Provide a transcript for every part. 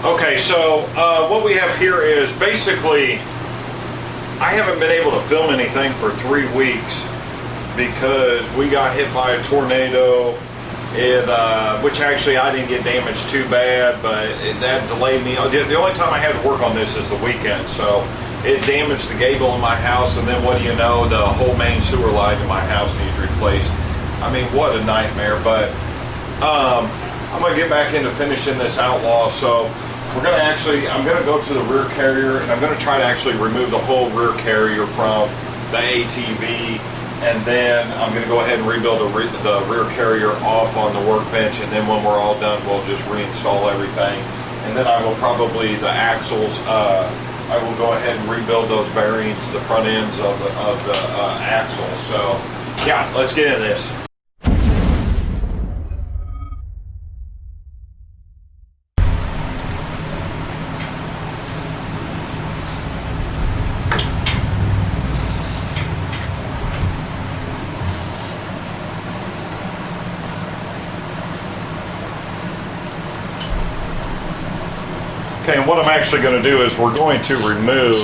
Okay, so what we have here is basically, I haven't been able to film anything for 3 weeks because we got hit by a tornado. Which actually I didn't get damaged too bad, but that delayed me. The only time I had to work on this is the weekend, so it damaged the gable in my house, and then what do you know, the whole main sewer line in my house needs replaced. I mean, what a nightmare. But I'm gonna get back into finishing this Outlaw. So we're gonna I'm gonna go to the rear carrier, and I'm gonna try to actually remove the whole rear carrier from the ATV. And then I'm going to go ahead and rebuild the rear carrier off on the workbench, and then when we're all done, we'll just reinstall everything. And then I will probably, the axles, I will go ahead and rebuild those bearings, the front ends of the axles. So yeah, let's get into this. Okay, and what I'm actually going to do is we're going to remove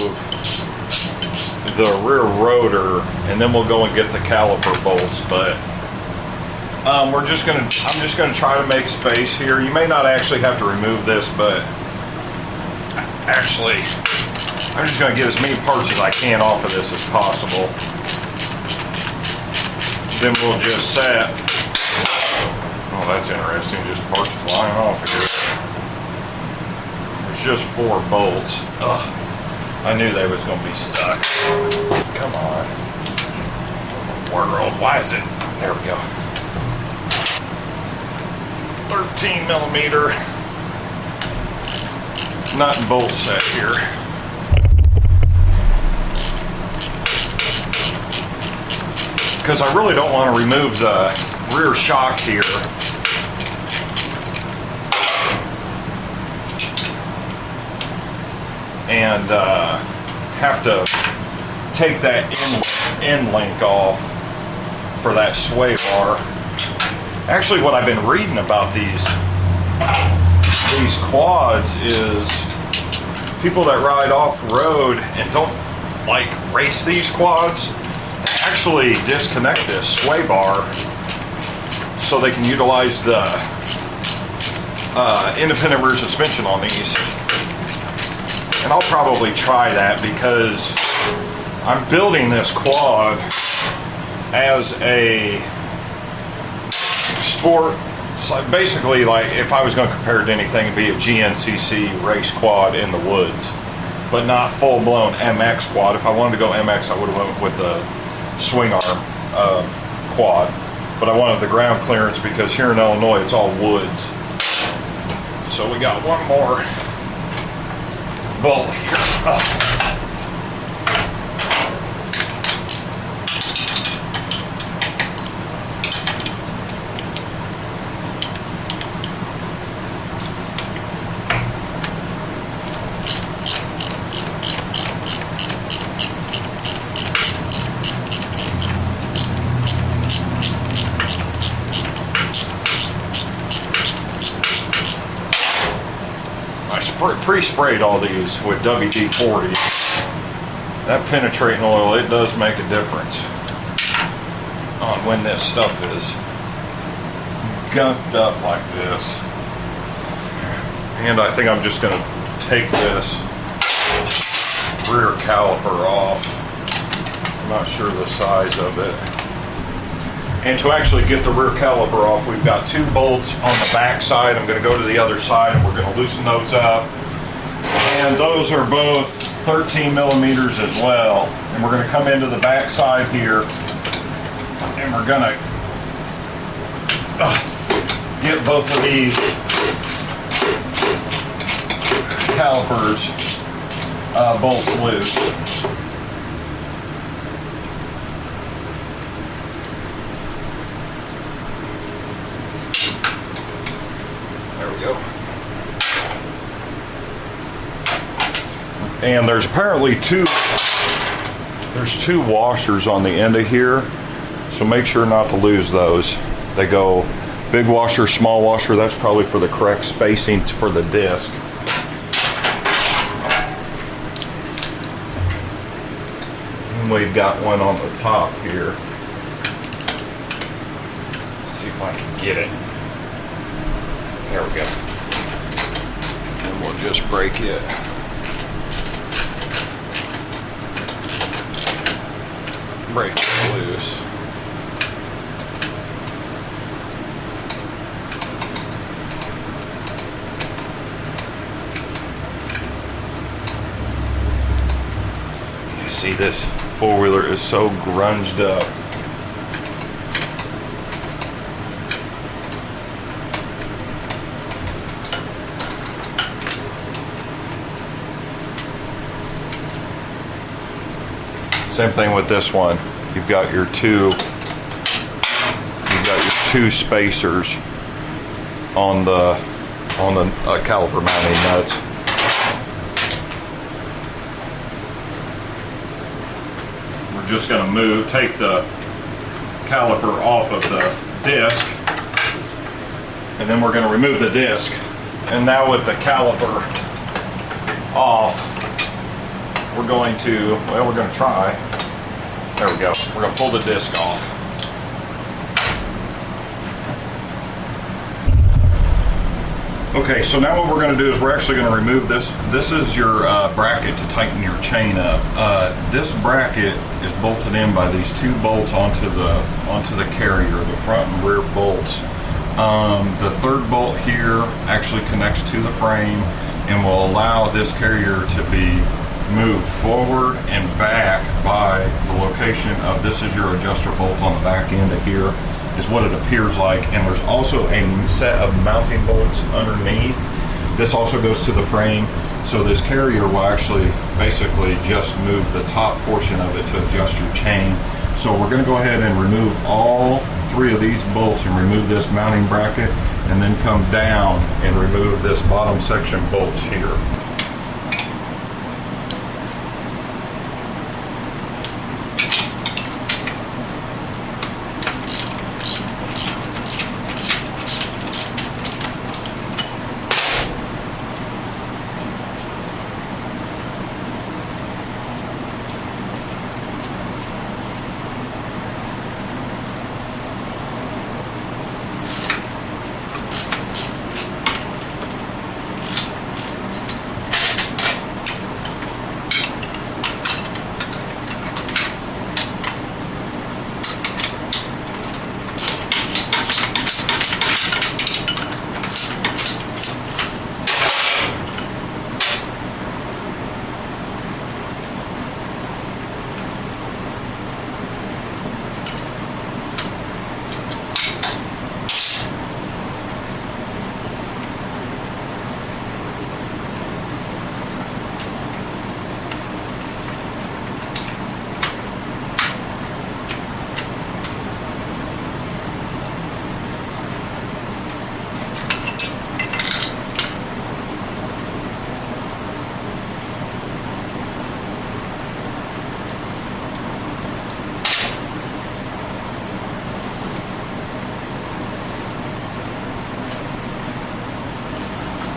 the rear rotor, and then we'll go and get the caliper bolts. But I'm just going to try to make space here. You may not actually have to remove this, but actually, I'm just going to get as many parts as I can off of this as possible. Then we'll just set. Oh, that's interesting. Just parts flying off of here. Just 4 bolts. Ugh, I knew they was going to be stuck. Come on. World, why is it? There we go. 13 millimeter nut and bolt set here. Because I really don't want to remove the rear shock here. And have to take that end link off for that sway bar. Actually, what I've been reading about these quads is people that ride off-road and don't like race these quads, they actually disconnect this sway bar so they can utilize the independent rear suspension on these. And I'll probably try that because I'm building this quad as a sport. So basically, like if I was going to compare it to anything, it'd be a GNCC race quad in the woods, but not full-blown MX quad. If I wanted to go MX, I would have went with the Swingarm quad, but I wanted the ground clearance because here in Illinois it's all woods. So we got one more bolt here. Pre-sprayed all these with WD-40. That penetrating oil, it does make a difference on when this stuff is gunked up like this. And I think I'm just going to take this rear caliper off. I'm not sure the size of it. And to actually get the rear caliper off, we've got 2 bolts on the back side. I'm going to go to the other side and we're going to loosen those up. And those are both 13 millimeters as well. And we're going to come into the back side here and we're going to get both of these calipers bolts loose. There we go. And there's apparently two washers on the end of here, so make sure not to lose those. They go big washer, small washer. That's probably for the correct spacing for the disc. And we've got one on the top here. Let's see if I can get it. There we go. And we'll just break it. Break it loose. You see, this four-wheeler is so grunged up. Same thing with this one. You've got your two spacers on the caliper mounting nuts. We're just going to take the caliper off of the disc, and then we're going to remove the disc. And now with the caliper off, we're going to try. There we go. We're going to pull the disc off. Okay, so now what we're going to do is we're actually going to remove this. This is your bracket to tighten your chain up. This bracket is bolted in by these two bolts onto the carrier, the front and rear bolts. The third bolt here actually connects to the frame and will allow this carrier to be moved forward and back by the location of, this is your adjuster bolt on the back end of here, is what it appears like. And there's also a set of mounting bolts underneath. This also goes to the frame, so this carrier will actually basically just move the top portion of it to adjust your chain. So we're going to go ahead and remove all three of these bolts and remove this mounting bracket, and then come down and remove this bottom section bolts here.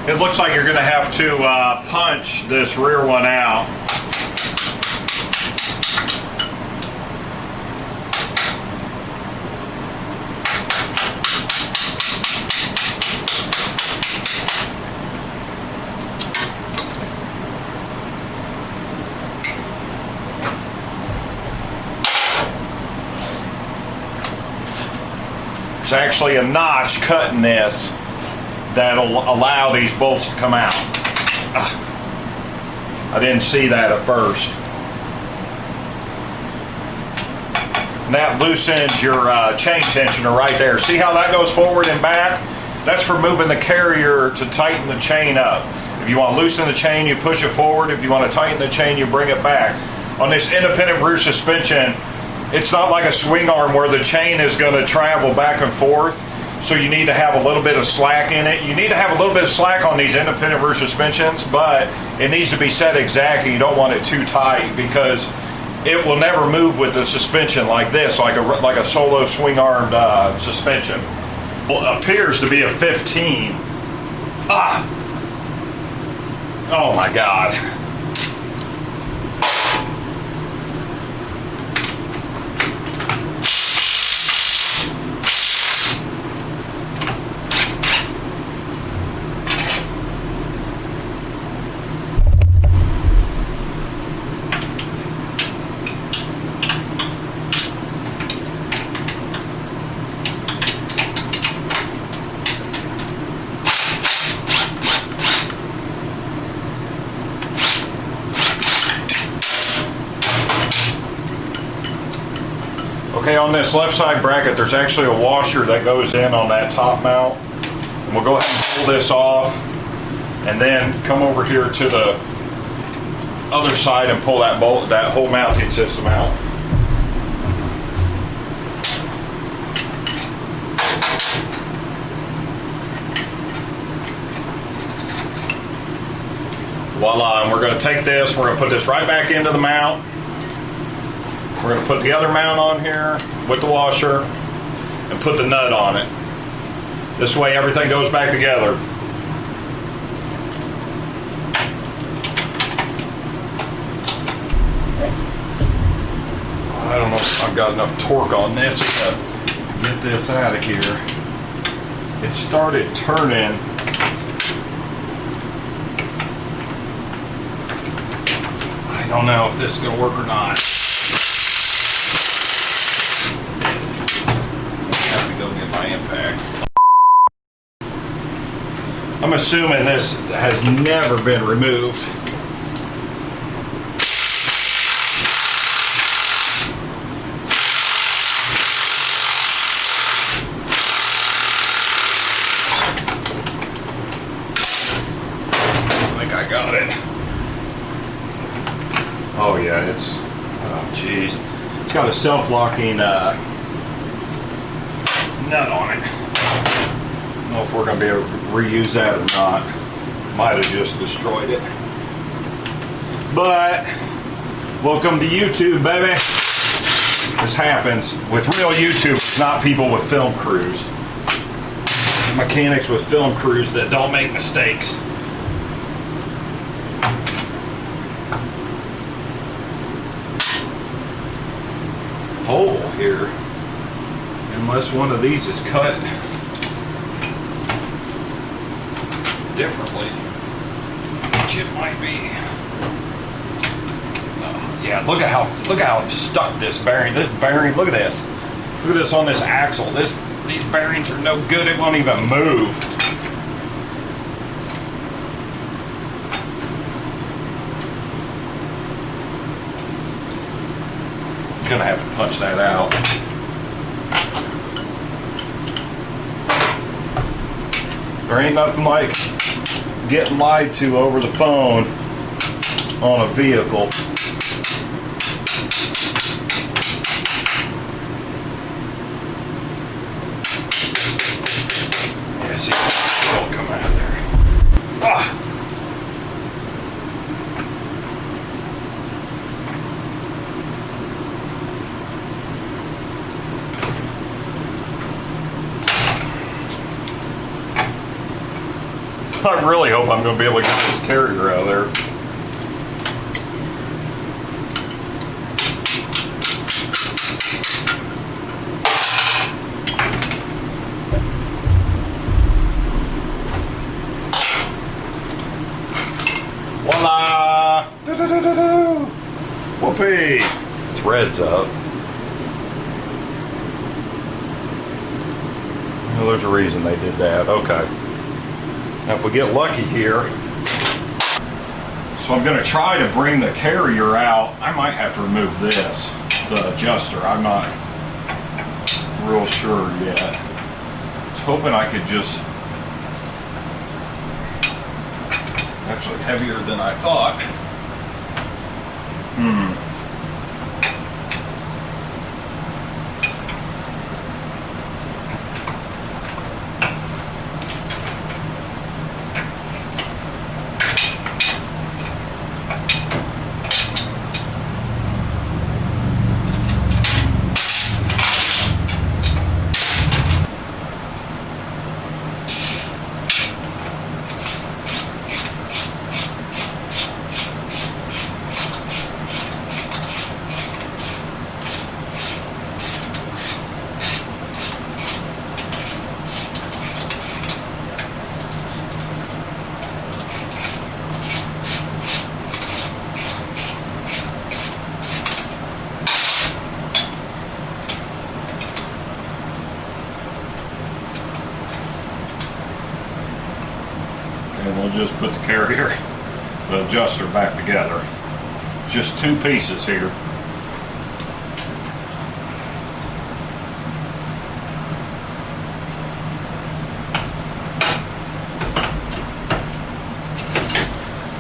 It looks like you're going to have to punch this rear one out. There's actually a notch cut in this that'll allow these bolts to come out. I didn't see that at first. And that loosens your chain tensioner right there. See how that goes forward and back? That's for moving the carrier to tighten the chain up. If you want to loosen the chain, you push it forward. If you want to tighten the chain, you bring it back. On this independent rear suspension, it's not like a swing arm where the chain is going to travel back and forth. So you need to have a little bit of slack in it. You need to have a little bit of slack on these independent rear suspensions, but it needs to be set exactly. You don't want it too tight because it will never move with the suspension like this, like a solo swing armed suspension. Well, it appears to be a 15. Oh my God. Okay, on this left side bracket, there's actually a washer that goes in on that top mount. And we'll go ahead and pull this off and then come over here to the other side and pull that bolt, that whole mounting system out. Voila, and we're going to take this, we're going to put this right back into the mount. We're going to put the other mount on here with the washer and put the nut on it. This way everything goes back together. I don't know if I've got enough torque on this to get this out of here. It started turning. I don't know if this is going to work or not. I have to go get my impact. I'm assuming this has never been removed. I think I got it. Oh yeah, it's, oh geez. It's got a self-locking nut on it. I don't know if we're going to be able to reuse that or not. Might have just destroyed it. But, welcome to YouTube, baby. This happens with real YouTubers, not people with film crews. Mechanics with film crews that don't make mistakes. Hole here, unless one of these is cut differently, which it might be. Yeah, look at how stuck this bearing. This bearing, look at this. Look at this on this axle. These bearings are no good. It won't even move. Gonna have to punch that out. There ain't nothing like getting lied to over the phone on a vehicle. Yeah, see, it won't come out of there. Ah! I really hope I'm going to be able to get this carrier out of there. Voila! Do-do-do-do-do! Whoopee! Threads up. Well, there's a reason they did that. Okay. Now if we get lucky here, so I'm going to try to bring the carrier out. I might have to remove this, the adjuster. I'm not real sure yet. I was hoping I could just, it's actually heavier than I thought. And we'll just put the carrier, the adjuster back together. Just two pieces here.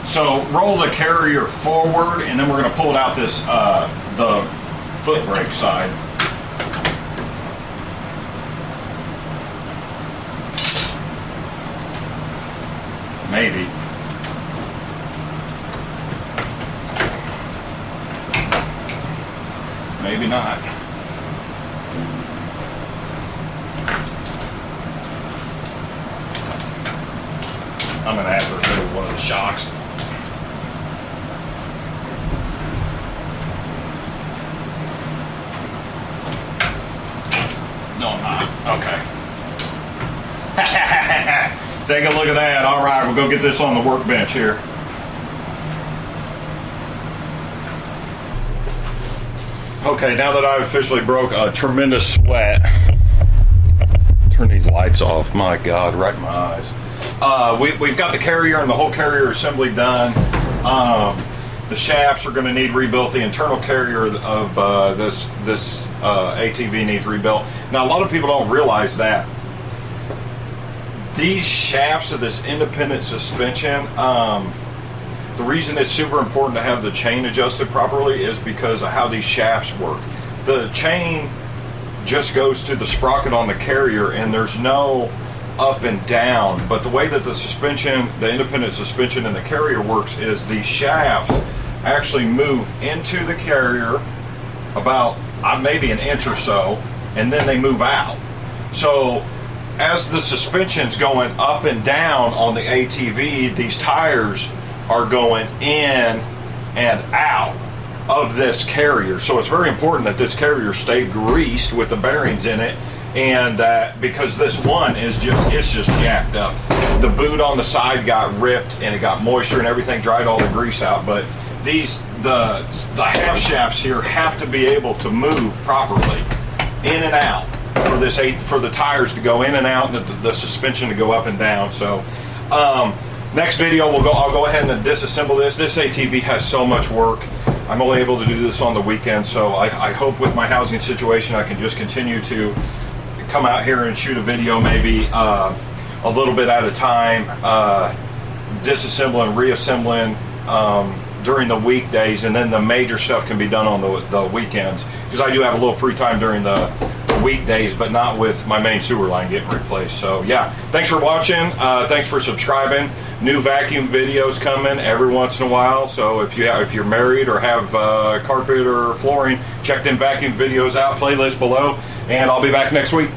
So roll the carrier forward, and then we're going to pull it out this the foot brake side. Maybe. Maybe not. I'm going to have to remove one of the shocks. No, I'm not. Okay. Take a look at that. All right, we'll go get this on the workbench here. Okay, now that I've officially broke a tremendous sweat. Turn these lights off. My God, right in my eyes. We've got the carrier and the whole carrier assembly done. The shafts are going to need rebuilt. The internal carrier of this ATV needs rebuilt. Now, a lot of people don't realize that these shafts of this independent suspension, the reason it's super important to have the chain adjusted properly is because of how these shafts work. The chain just goes to the sprocket on the carrier, and there's no up and down. But the way that the suspension, the independent suspension in the carrier works is the shafts actually move into the carrier about maybe an inch or so, and then they move out. So as the suspension's going up and down on the ATV, these tires are going in and out of this carrier. So it's very important that this carrier stay greased with the bearings in it, and because this one is just jacked up. The boot on the side got ripped, and it got moisture and everything, dried all the grease out. But the half shafts here have to be able to move properly in and out for the tires to go in and out, and the suspension to go up and down. So next video I'll go ahead and disassemble this. This ATV has so much work. I'm only able to do this on the weekend, so I hope with my housing situation I can just continue to come out here and shoot a video maybe a little bit at a time, disassembling, reassembling during the weekdays, and then the major stuff can be done on the weekends, because I do have a little free time during the weekdays, but not with my main sewer line getting replaced. So yeah, thanks for watching. Thanks for subscribing. New vacuum videos coming every once in a while. So if you're married or have carpet or flooring, check them vacuum videos out, playlist below, and I'll be back next week.